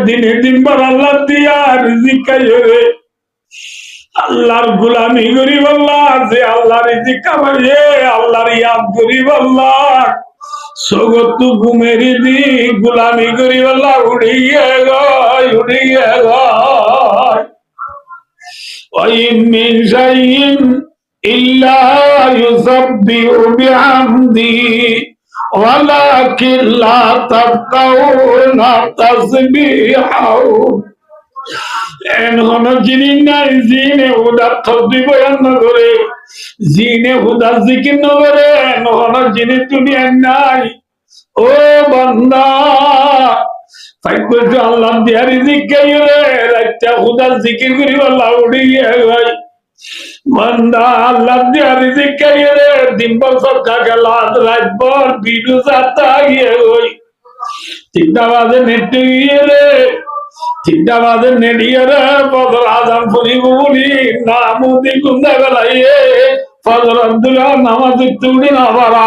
দিনে দিনবার আল্লাহ দিয়া রিজিক খাইরে আল্লাহর গোলামি করিব আল্লাহ, যে আল্লাহ রিজিক খাওয়াইয়ে আল্লাহর ইয়াদ করিব আল্লাহ, সগত ঘুমেরি দি গোলামি করিব আল্লাহ, উড়িয়ে গয় উড়িয়ে গয়। ওয়াইন মিন শাইইন ইল্লা ইউসাব্বিহু বিহামদিহি ওয়ালাকিন লা তাফকাহুনা তাসবিহাহুম। এমন জিনিস নাই জিনে হুদার তসবিহ বয়ান করে, জিনে হুদার জিকির করে, এমন জিনিস দুনিয়ায় নাই। ও বান্দা আল্লাহ দিয়া রিজিক খাইরে রাইতা হুদার জিকির করি আল্লাহ উড়িয়ে ভাই। বান্দা আল্লাহ দিয়া রিজিক খাইরে দিনভর সরকা গেলা রাতভর ভিডিও যাতা গিয়ে ওই 3টা বাজে নেটে গিয়ে রে, 3টা বাজে নেডিয়ে রে ফজর আজান ফুরিব বলি নামুদি গুন্দা বেলাইয়ে ফজর আব্দুল্লাহ নামাজ তুলি না বাবা